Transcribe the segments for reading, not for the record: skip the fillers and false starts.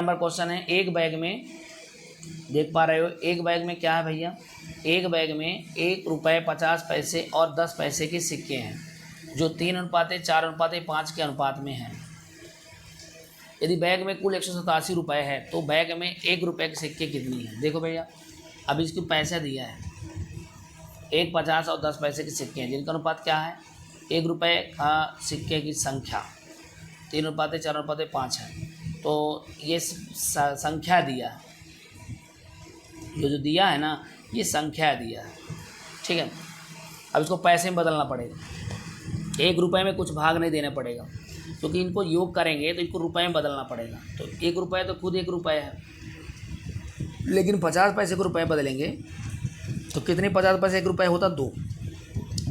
Number question है, एक bag में देख पा रहे हो, एक बैग में क्या है भैया, एक बैग में 1 रुपये 50 पैसे और 10 पैसे के सिक्के हैं जो 3:4:5 के अनुपात में हैं। यदि बैग में कुल 187 रुपये है तो बैग में 1 रुपये के सिक्के कितनी है। देखो भैया, अब इसको पैसा दिया है, 1, 50 और 10 पैसे के सिक्के हैं जिनका अनुपात क्या है, 1 रुपये का सिक्के की संख्या 3:4:5 है। तो ये संख्या दिया है, जो दिया है ना, ये संख्या दिया है, ठीक है। अब इसको पैसे में बदलना पड़ेगा, 1 रुपये में कुछ भाग नहीं देना पड़ेगा, क्योंकि इनको योग करेंगे तो इनको रुपए में बदलना पड़ेगा। तो 1 रुपये तो खुद 1 रुपये है, लेकिन 50 पैसे को रुपये बदलेंगे तो कितने 50 पैसे 1 रुपये होता, 2,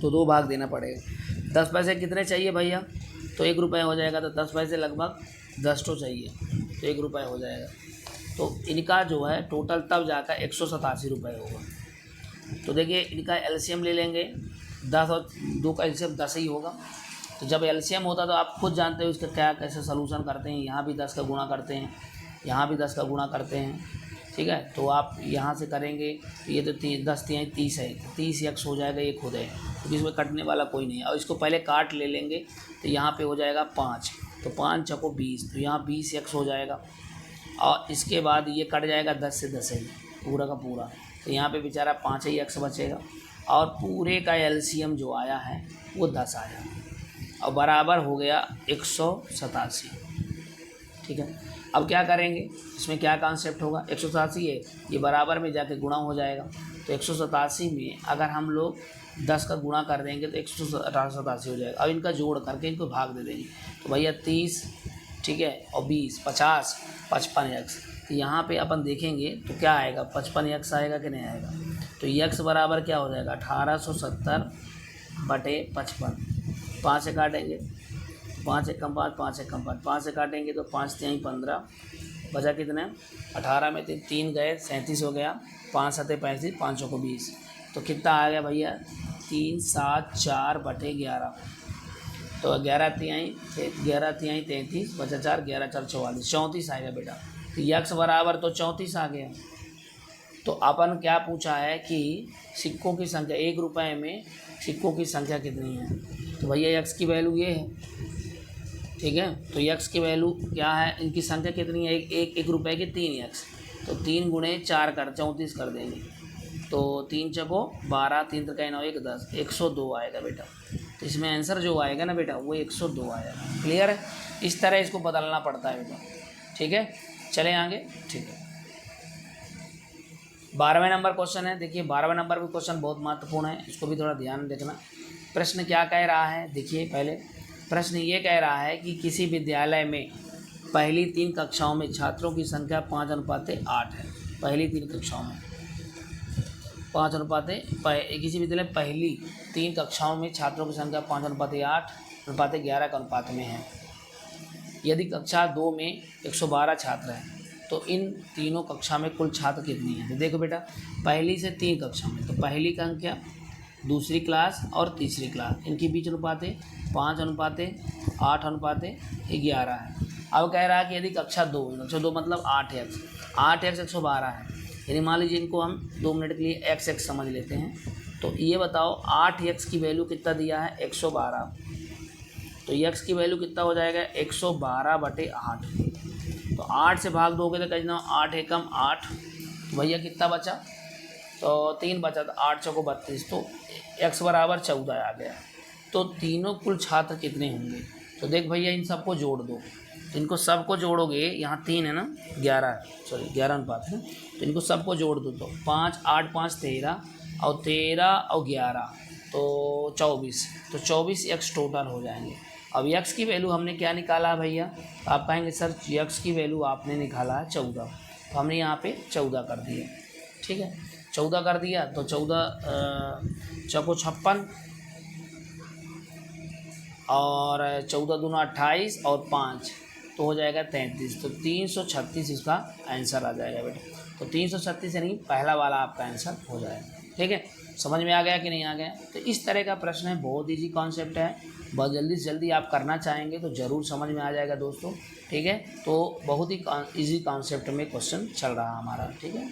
तो 2 भाग देना पड़ेगा। 10 पैसे कितने चाहिए भैया, तो 1 रुपये हो जाएगा, तो 10 पैसे लगभग 10 तो चाहिए, तो 1 रुपये हो जाएगा। तो इनका जो है टोटल तब जाकर 187 रुपये होगा। तो देखिए इनका एलसीएम ले लेंगे, 10 और 2 का एलसीएम 10 ही होगा। तो जब एलसीएम होता तो आप खुद जानते हो इसका क्या कैसे सलूशन करते हैं, यहाँ भी 10 का गुणा करते हैं, यहाँ भी 10 का गुणा करते हैं, ठीक है। तो आप यहाँ से करेंगे तो ये तो 10 तिहाई 30 है, 30 x हो जाएगा, ये खुद है, क्योंकि इसमें कटने वाला कोई नहीं है। और इसको पहले काट ले लेंगे तो यहाँ पे हो जाएगा 5, तो 5 चौको 20, तो यहाँ 20 x हो जाएगा। और इसके बाद ये कट जाएगा 10 से 10 है पूरा का पूरा, तो यहाँ पे बेचारा 5 ही x बचेगा। और पूरे का एलसीएम जो आया है वो 10 आया और बराबर हो गया 187, ठीक है। अब क्या करेंगे, इसमें क्या कॉन्सेप्ट होगा, 187 है, ये बराबर में जाके गुणा हो जाएगा। तो 187 में अगर हम लोग 10 का गुणा कर देंगे तो 187 हो जाएगा। अब इनका जोड़ करके इनको भाग दे देंगे, तो भैया 30, ठीक है, और 20, 50, 55x। तो यहाँ पे अपन देखेंगे तो क्या आएगा, 55x आएगा कि नहीं आएगा। तो x बराबर क्या हो जाएगा, 1870/55। 5 से काटेंगे, 5 एकम 5, 5 एकम 5, 5 से काटेंगे तो 5 तिहाई 15, बचा कितने, 18 में 3 गए 37 हो गया, 5 7 35, 5 को 20, तो कितना आ गया भैया, 374/11। तो 11 तिहाई 33, बचा 4, 11 4 44, 34 आएगा बेटा। तो x बराबर तो 34 आ गया। तो अपन क्या पूछा है कि सिक्कों की संख्या, 1 रुपये में सिक्कों की संख्या कितनी है। तो भैया x की वैल्यू ये है, ठीक है। तो x की वैल्यू क्या है, इनकी संख्या कितनी है, एक रुपये की 3x, तो 3 गुणे 4 कर 34 कर देंगे, तो 3 चको 12, 3 त्रिका 9, 1 10, 102 आएगा बेटा। तो इसमें आंसर जो आएगा ना बेटा वो 102 आएगा। क्लियर है, इस तरह इसको बदलना पड़ता है बेटा, ठीक है। चले आगे, ठीक है। 12वें नंबर क्वेश्चन है, देखिए 12वें नंबर भी क्वेश्चन बहुत महत्वपूर्ण है, इसको भी थोड़ा ध्यान देखना। प्रश्न क्या कह रहा है, देखिए पहले प्रश्न ये कह रहा है कि किसी विद्यालय में पहली 3 कक्षाओं में छात्रों की संख्या 5:8 है। पहली 3 कक्षाओं में 5 किसी विद्यालय में पहली 3 कक्षाओं में छात्रों की संख्या 5:8:11 के अनुपात में है। यदि कक्षा 2 में 112 छात्र हैं तो इन तीनों कक्षा में कुल छात्र कितनी है। तो देखो बेटा, पहली से 3 कक्षा में, तो पहली का अंक क्या, दूसरी क्लास और तीसरी क्लास, इनके बीच अनुपात 5:8:11 है। अब कह रहा है कि यदि कक्षा 2 मतलब 8x 112 है, यानी मान लीजिए इनको हम 2 मिनट के लिए x समझ लेते हैं। तो ये बताओ 8x की वैल्यू कितना दिया है, 112, तो x की वैल्यू कितना हो जाएगा, 112/8। तो 8 से भाग दोगे तो कितना, 8 एकम 8, तो भैया कितना बचा, तो 3 बचा, तो 8 चौको 32, तो x बराबर 14 आ गया। तो तीनों कुल छात्र कितने होंगे। तो देख भैया इन सबको जोड़ दो, तो इनको सबको जोड़ोगे, यहाँ 3 है ना, 11 अनुपात है, तो इनको सबको जोड़ दो, तो 5 8 5 13 और 13 और 11 तो 24, तो 24x टोटल हो जाएंगे। अब x की वैल्यू हमने क्या निकाला भैया, तो आप कहेंगे सर x की वैल्यू आपने निकाला है 14, तो हमने यहाँ पे 14 कर दिया, ठीक है, 14 कर दिया। तो 14 चौको 56 और 14 दूना 28 और 5 तो हो जाएगा 33, तो 336 इसका आंसर आ जाएगा बेटा। तो 336 यानी पहला वाला आपका आंसर हो जाएगा, ठीक है। समझ में आ गया कि नहीं आ गया? तो इस तरह का प्रश्न है, बहुत इजी कॉन्सेप्ट है, बहुत जल्दी से जल्दी आप करना चाहेंगे तो ज़रूर समझ में आ जाएगा दोस्तों। ठीक है, तो बहुत ही इजी कॉन्सेप्ट में क्वेश्चन चल रहा है हमारा। ठीक है,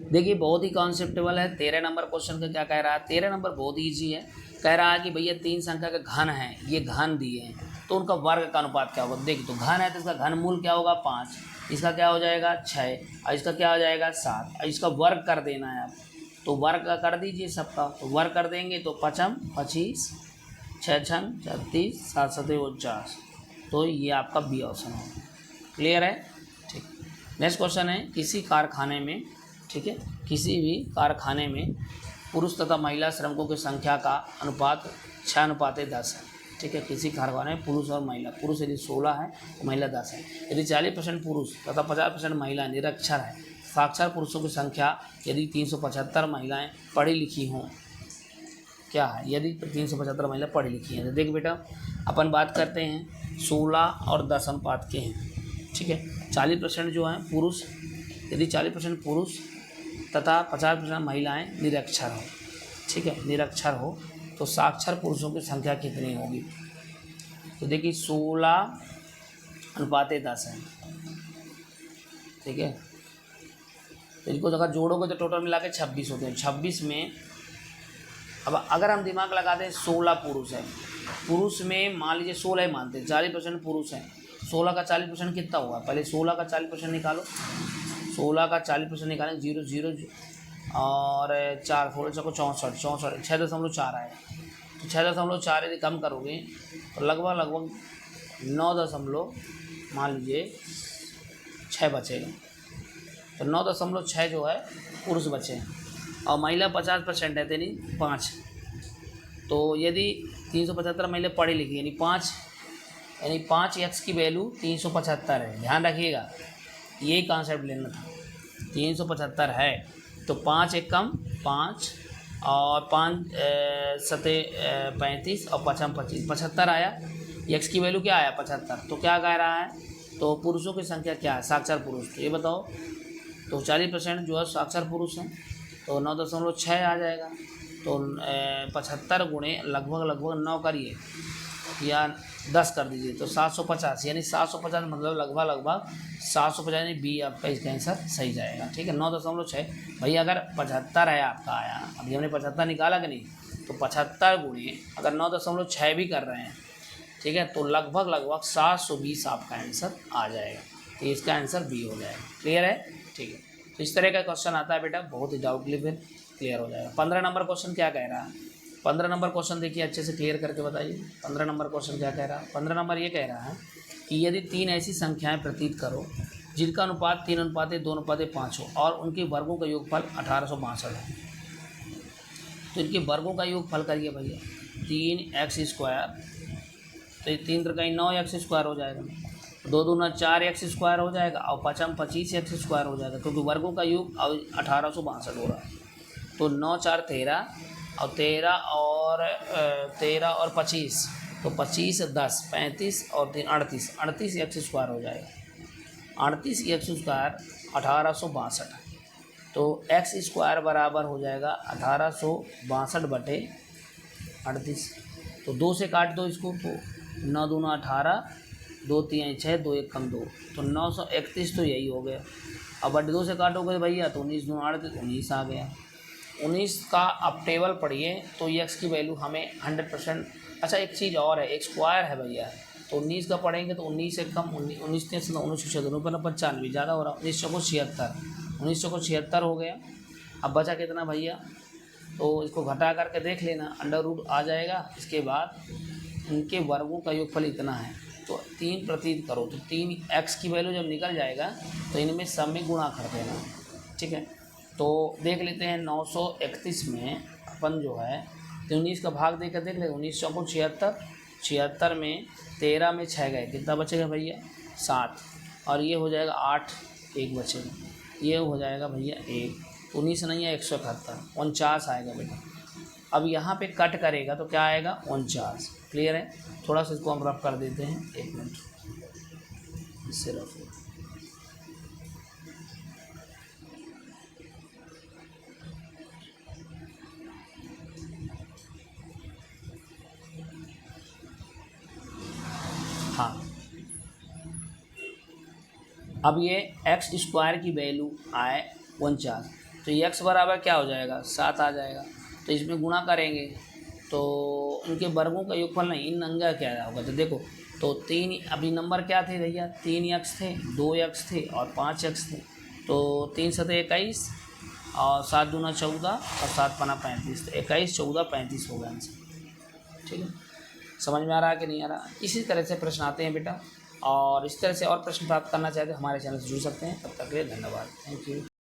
देखिए बहुत ही कॉन्सेप्टेबल है। 13 नंबर क्वेश्चन का क्या कह रहा है? 13 नंबर बहुत ईजी है। कह रहा है कि भैया 3 संख्या का घन है, ये घन दिए हैं, तो उनका वर्ग का अनुपात क्या होगा? देखिए, तो घन है तो इसका घन मूल क्या होगा? 5, इसका क्या हो जाएगा? 6, और इसका क्या हो जाएगा? 7, और इसका वर्ग कर देना है आप, तो वर्ग का कर दीजिए सबका। तो वर्ग कर देंगे तो 5 25, 6 छंग 36, 7 7 49, तो ये आपका बी ऑप्शन होगा। क्लियर है? ठीक। नेक्स्ट क्वेश्चन है, किसी कारखाने में, ठीक है, किसी भी कारखाने में पुरुष तथा महिला श्रमिकों की संख्या का अनुपात 6:10 है। ठीक है, किसी कारखाने में पुरुष और महिला, पुरुष यदि 16 है तो महिला 10 है। यदि 40% पुरुष तथा 50% महिला निरक्षर है, साक्षर पुरुषों की संख्या यदि 375 महिलाएं पढ़ी लिखी हों, क्या है? यदि 375 महिला पढ़ी लिखी हैं, तो देख बेटा, अपन बात करते हैं 16 और 10 अनुपात के हैं। ठीक है, 40% जो हैं पुरुष, यदि 40% पुरुष तथा 50% महिलाएं निरक्षर हो, ठीक है, निरक्षर हो, तो साक्षर पुरुषों की संख्या कितनी होगी? तो देखिए 16:10 है। ठीक है, तो इनको अगर जोड़ोगे तो टोटल मिला के 26 होते हैं। 26 में अब अगर हम दिमाग लगाते हैं, 16 पुरुष है, पुरुष में मान लीजिए 16 ही मानते हैं, 40% पुरुष हैं, 16 का 40% कितना हुआ? पहले 16 का 40% निकालो, 16 का 40% निकालें, 0 0 और 4 थोड़े सा को 64 64 6.4 आए, तो 6.4 यदि कम करोगे तो लगभग 9 मान लीजिए 6 बचेगा, तो 9.6 जो है पुरुष बचे, और महिला 50% है, यानी 5। तो यदि 375 महिला पढ़ी लिखी, यानी 5 एक्स की वैल्यू 375 है। ध्यान रखिएगा, यही कॉन्सेप्ट लेना था। 375 है तो 5 एक कम 5, और 5 सते 35, और 5 25, 75 आया। एक्स की वैल्यू क्या आया? 75। तो क्या कह रहा है? तो पुरुषों की संख्या क्या है? साक्षर पुरुष, तो ये बताओ। तो 40% जो है साक्षर पुरुष हैं, तो 9.6 आ जाएगा। तो 75 गुणे लगभग 9 करिए या 10 कर दीजिए, तो 750, यानी 750 मतलब लगभग 750, यानी बी आपका इसका आंसर सही जाएगा। ठीक है, 9.6। भैया अगर 75 है आपका आया, अभी हमने 75 निकाला कि नहीं, तो 75 गुणे अगर 9.6 भी कर रहे हैं, ठीक है, तो लगभग 720 आपका आंसर आ जाएगा। तो इसका आंसर बी हो जाएगा। क्लियर है? ठीक है, तो इस तरह का क्वेश्चन आता है बेटा, बहुत ही डाउट क्लियर हो जाएगा। 15 नंबर क्वेश्चन क्या कह रहा है? 15 नंबर क्वेश्चन देखिए, अच्छे से क्लियर करके बताइए। 15 नंबर क्वेश्चन क्या कह रहा है? 15 नंबर ये कह रहा है कि यदि 3 ऐसी संख्याएं प्रतीत करो जिनका अनुपात 3:2:5 हो और उनके वर्गों का योगफल 1862 है, तो इनके वर्गों का योगफल करिए भैया। 3x², तो ये 3 3 9x² हो जाएगा, 2 दूना 4x² हो जाएगा, और 5 25x² हो जाएगा, क्योंकि वर्गों का योग 1862 हो रहा है। तो 9 4 13, और 13 और 25, तो 25 10 35, और 3 38 38x² हो जाएगा। 38x² 1862, तो x² बराबर हो जाएगा 1862/38। तो 2 से काट दो इसको, तो 9 दूना 18, 2 3 6, 2 1 कम 2, तो 931, तो यही हो गया। अब 2 से काटोगे भैया तो 19 दूना 38, 19 आ गया। 19 का आप टेबल पढ़िए, तो ये एक्स की वैल्यू हमें 100%। अच्छा, एक चीज़ और है, एक स्क्वायर है भैया, तो 19 का पढ़ेंगे तो 19 से कम 19 3 19 95, ज़्यादा हो रहा, 1976 हो गया। अब बचा कितना भैया? तो इसको घटा करके देख लेना, अंडर रूट आ जाएगा। इसके बाद इनके वर्गों का योगफल इतना है, तो 3 प्रतीत करो, तो 3 एक्स की वैल्यू जब निकल जाएगा तो इनमें सब में गुणा कर देना। ठीक है, तो देख लेते हैं 931 में अपन जो है 19 का भाग देकर देख ले, 19 चौको 76, 76 में 13 में 6 गए, कितना बचेगा भैया? 7, और ये हो जाएगा 8, 1 बचेगा, ये हो जाएगा भैया 1, 19 नहीं है 171, 49 आएगा बेटा। अब यहाँ पे कट करेगा तो क्या आएगा? 49। क्लियर है? थोड़ा सा इसको हम रफ कर देते हैं, 1 मिनट इससे रफ। अब ये एक्स स्क्वायर की वैल्यू आए 49, तो ये एक्स बराबर क्या हो जाएगा 7 आ जाएगा। तो इसमें गुणा करेंगे तो उनके वर्गों का योगफल नहीं, इन अंगा क्या होगा। तो देखो तो 3 अभी नंबर क्या थे भैया, 3 एक्स थे, 2 एक्स थे और 5 एक्स थे। तो 3 7 21 और 7 दूना 14 और 7 पना 35, तो 21 14 35 होगा आंसर। ठीक है, समझ में आ रहा है कि नहीं आ रहा। इसी तरह से प्रश्न आते हैं बेटा, और इस तरह से और प्रश्न प्राप्त करना चाहते हैं हमारे चैनल से जुड़ सकते हैं। तब तक के लिए धन्यवाद, थैंक यू।